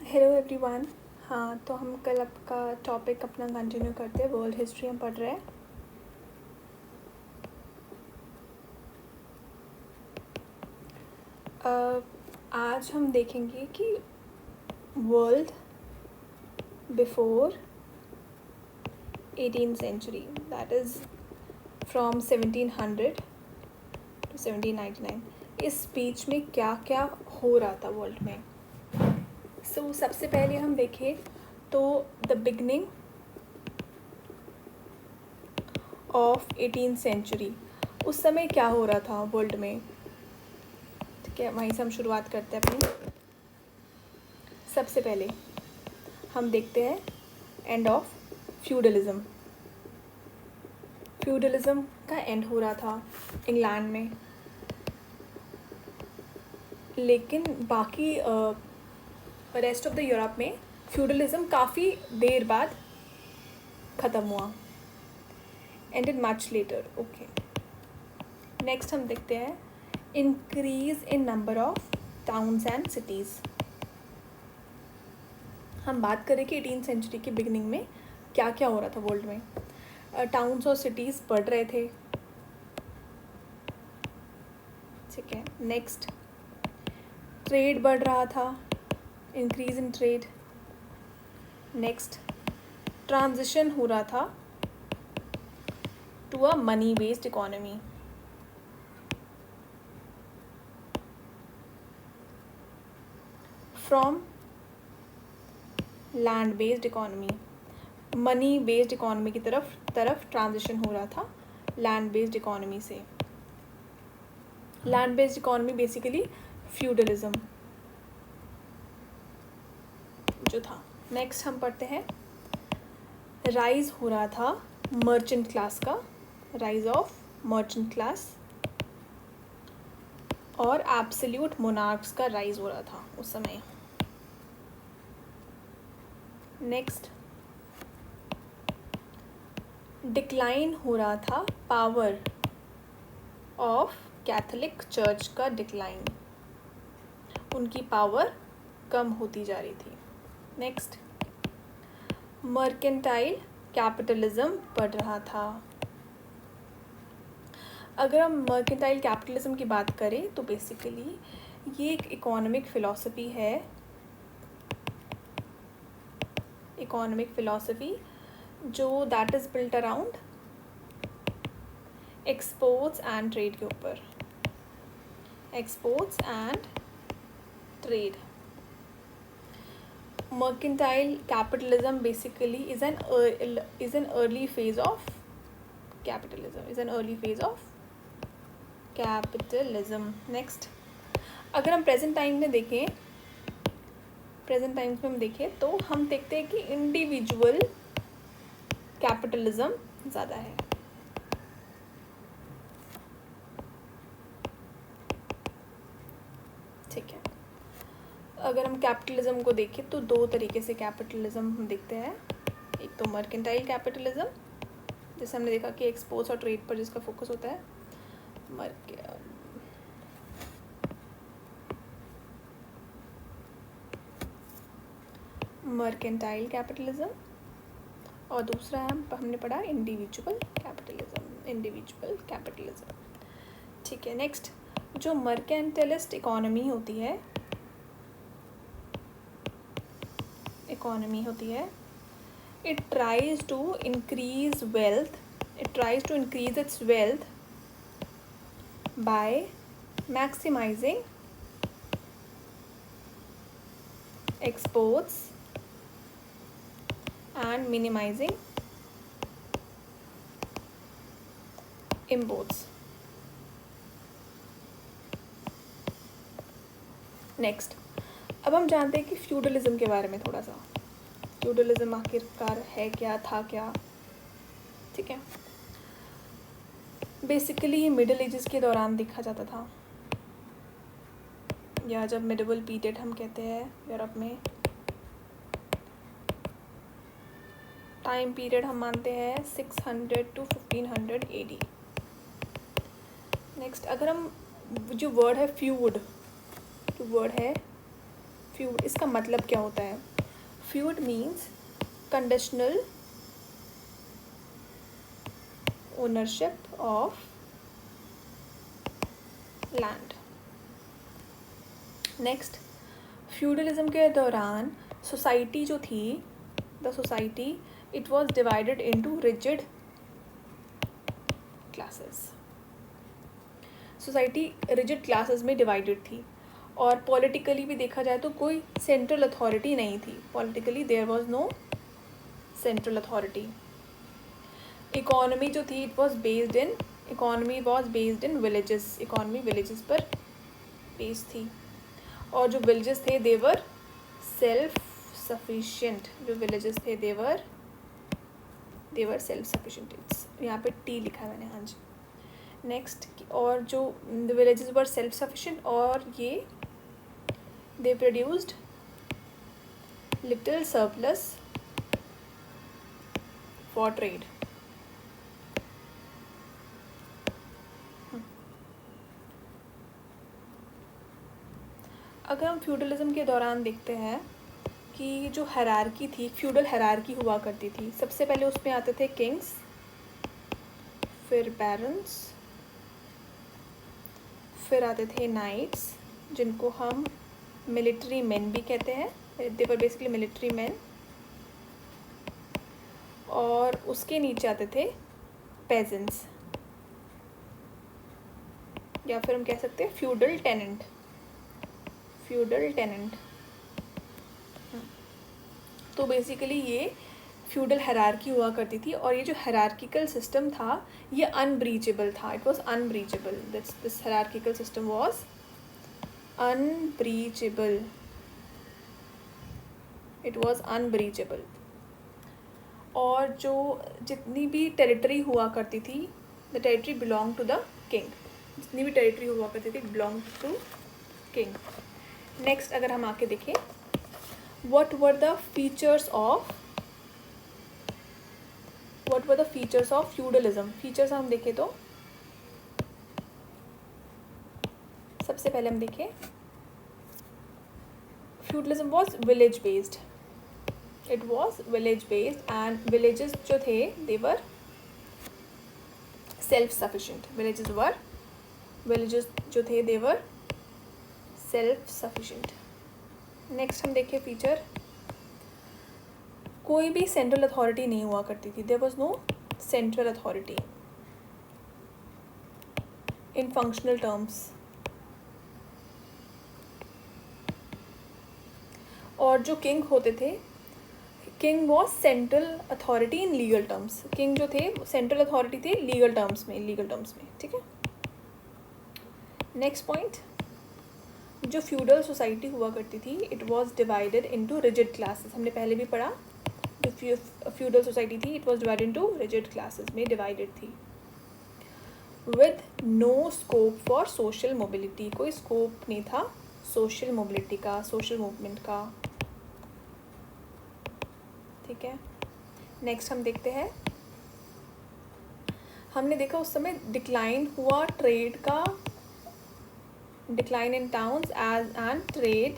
Hello everyone. हाँ, तो हम कल आपका टॉपिक अपना कंटिन्यू करते हैं। वर्ल्ड हिस्ट्री हम पढ़ रहे हैं। आज हम देखेंगे कि world before 18th century, that is from 1700 to 1799, इस बीच में क्या क्या हो रहा था वर्ल्ड में। सबसे पहले हम देखें तो the beginning of 18th century, उस समय क्या हो रहा था वर्ल्ड में। ठीक है, वहीं से हम शुरुआत करते हैं अपनी। सबसे पहले हम देखते हैं एंड ऑफ फ्यूडलिज़म। फ्यूडलिज़म का एंड हो रहा था इंग्लैंड में, लेकिन बाकी रेस्ट ऑफ द यूरोप में फ्यूडलिज़म काफ़ी देर बाद ख़त्म हुआ, ended much later. Okay, next हम देखते हैं increase in number of towns and cities. हम बात करें कि 18th सेंचुरी की बिगनिंग में क्या क्या हो रहा था वर्ल्ड में। टाउन्स और सिटीज़ बढ़ रहे थे। ठीक है, नेक्स्ट ट्रेड बढ़ रहा था, increase in trade. Next transition हो रहा था to a money based economy. From land based economy, money based economy की तरफ ट्रांजिशन हो रहा था लैंड बेस्ड इकोनॉमी से। Land based economy basically feudalism जो था। नेक्स्ट हम पढ़ते हैं राइज हो रहा था मर्चेंट क्लास का, राइज ऑफ मर्चेंट क्लास, और एब्सोल्यूट मोनार्क्स का राइज हो रहा था उस समय। नेक्स्ट डिक्लाइन हो रहा था पावर ऑफ कैथोलिक चर्च का डिक्लाइन, उनकी पावर कम होती जा रही थी। नेक्स्ट मर्केंटाइल कैपिटलिज्म बढ़ रहा था। अगर हम मर्केंटाइल कैपिटलिज्म की बात करें तो बेसिकली ये एक इकोनॉमिक फ़िलॉसफी है, इकोनॉमिक फ़िलॉसफी जो that is built around exports and trade के ऊपर, exports and trade. Mercantile capitalism basically is an early phase of capitalism, Next, अगर हम प्रेजेंट टाइम में देखें, प्रेजेंट टाइम्स में हम देखें तो हम देखते हैं कि इंडिविजुअल कैपिटलिज्म ज़्यादा है। ठीक है, अगर हम कैपिटलिज्म को देखें तो दो तरीके से कैपिटलिज्म हम देखते हैं। एक तो मर्केंटाइल कैपिटलिज्म, जैसे हमने देखा कि एक्सपोर्ट्स और ट्रेड पर जिसका फोकस होता है, मर्केंटाइल कैपिटलिज्म, और दूसरा हमने पढ़ा इंडिविजुअल कैपिटलिज्म। ठीक है, नेक्स्ट जो मर्केंटलिस्ट इकोनॉमी होती है, it tries to increase its wealth by maximizing exports and minimizing imports. Next, अब हम जानते हैं कि फ्यूडलिज्म के बारे में थोड़ा सा। फ्यूडलिज्म आखिरकार है क्या, था क्या। ठीक है, बेसिकली ये मिडिल एजेस के दौरान देखा जाता था, या जब मिडिवल पीरियड हम कहते हैं यूरोप में, टाइम पीरियड हम मानते हैं 600 to 1500 AD। नेक्स्ट, अगर हम जो वर्ड है फ्यूड, इसका मतलब क्या होता है? Feud means conditional ownership of land. Next, feudalism के दौरान सोसाइटी जो थी, the society, it was divided into rigid classes. Society rigid classes में डिवाइडेड थी, और पॉलिटिकली भी देखा जाए तो कोई सेंट्रल अथॉरिटी नहीं थी। Politically there was no central authority. Economy जो थी, economy was based in villages. Economy villages पर बेस्ड थी, और जो विलेजेस थे देवर सेल्फ सफिशिएंट। जो विलेजेस थे देवर सेल्फ सफिशिएंट। यहाँ पे टी लिखा है मैंने, हाँ जी। नेक्स्ट, और जो विलेजेस वर सेल्फ सफिशिएंट, और ये दे produced little surplus for trade. अगर हम फ्यूडलिज्म के दौरान देखते हैं कि जो हायरार्की थी, फ्यूडल हायरार्की हुआ करती थी। सबसे पहले उसमें आते थे किंग्स, फिर बैरन्स, फिर आते थे नाइट्स, जिनको हम मिलिट्री मैन भी कहते हैं। दे वर बेसिकली मिलिट्री मैन। और उसके नीचे आते थे पेजेंट्स, या फिर हम कह सकते हैं फ्यूडल टेनेंट। तो बेसिकली ये फ्यूडल हायरार्की हुआ करती थी, और ये जो हायरार्किकल सिस्टम था ये अनब्रीचेबल था। It was unbreachable. This hierarchical system was unbreachable. It was unbreachable. और जो जितनी भी टेरिटरी हुआ करती थी, the territory belong to the king. जितनी भी टेरिटरी हुआ करती थी बिलोंग टू किंग। नेक्स्ट, अगर हम आके देखें, what were the features of feudalism? Features हम देखें तो सबसे पहले हम देखें, feudalism was village based. It was village based, and villages जो थे they were self sufficient. villages जो थे they were self sufficient. Next हम देखें फीचर, कोई भी सेंट्रल अथॉरिटी नहीं हुआ करती थी। There was no central authority in functional terms. और जो किंग होते थे, king was central authority in legal terms. King जो थे सेंट्रल अथॉरिटी थे लीगल टर्म्स में। ठीक है। नेक्स्ट पॉइंट, जो फ्यूडल सोसाइटी हुआ करती थी, it was divided into rigid classes. हमने पहले भी पढ़ा, जो फ्यूडल सोसाइटी थी it was divided into rigid classes में डिवाइडेड थी, with no scope for social mobility. कोई स्कोप नहीं था सोशल मोबिलिटी का, सोशल मूवमेंट का। ठीक है। नेक्स्ट हम देखते हैं, हमने देखा उस समय डिक्लाइन हुआ ट्रेड का, decline in towns and trade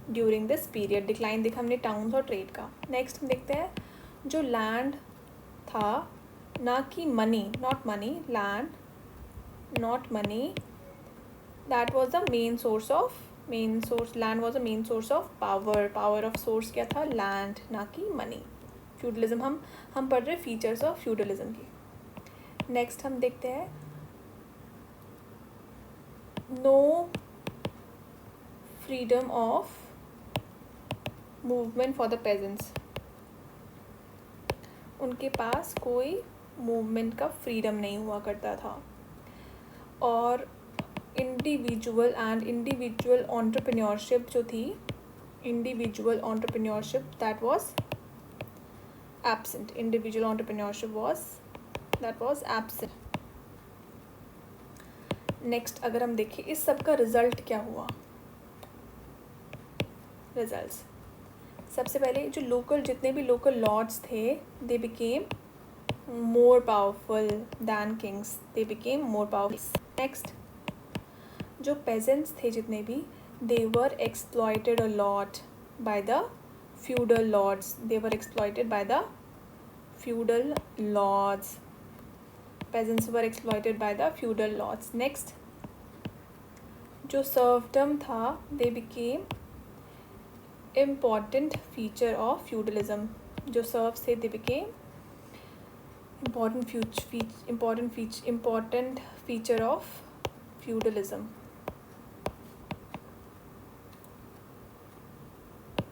during this period. Decline देखा हमने टाउन्स और ट्रेड का। नेक्स्ट हम देखते हैं, जो लैंड था, ना कि money, not money, land not money, that was the main source, land was the main source of power of source क्या था, लैंड, ना कि मनी। फ्यूडलिज्म हम पढ़ रहे फीचर्स ऑफ फ्यूडलिज्म की। नेक्स्ट हम देखते हैं, no freedom of movement for the peasants. उनके पास कोई मूवमेंट का फ्रीडम नहीं हुआ करता था। और इंडिविजुअल एंटरप्रेन्योरशिप जो थी, individual entrepreneurship that was absent. Individual entrepreneurship was absent. Next अगर हम देखें इस सब का रिजल्ट क्या हुआ, रिजल्ट्स, सबसे पहले जो जितने भी लोकल लॉर्ड्स थे, they became more powerful then Kings. Next, जो पेजेंट्स थे जितने भी, they were exploited a lot by the feudal lords. They were exploited by the feudal lords. Peasants were exploited by the feudal lords. Next, जो serfdom था, they became important feature of feudalism. जो serfs थे, they became important feature of feudalism.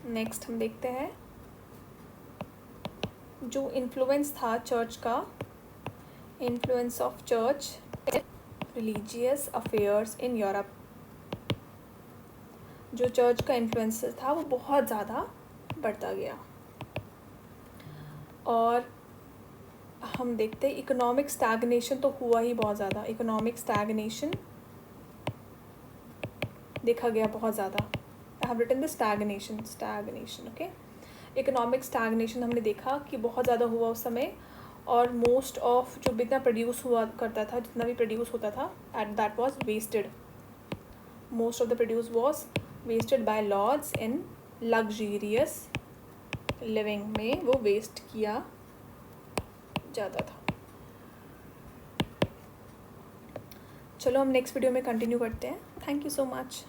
Next हम देखते हैं जो influence था church का, influence of church religious affairs in Europe. जो चर्च का इन्फ्लुएंस था वो बहुत ज़्यादा बढ़ता गया. और हम देखते हैं इकोनॉमिक स्टैग्नेशन तो हुआ ही बहुत ज़्यादा. इकोनॉमिक स्टैग्नेशन देखा गया बहुत ज़्यादा. I have written the stagnation, okay. Economic stagnation हमने देखा कि बहुत ज़्यादा हुआ उस समय. और मोस्ट ऑफ जो जितना प्रोड्यूस हुआ करता था, जितना भी प्रोड्यूस होता था, at that was wasted. Most of the produce was wasted by lords in luxurious living में वो वेस्ट किया जाता था. चलो हम नेक्स्ट वीडियो में कंटिन्यू करते हैं. Thank you so much.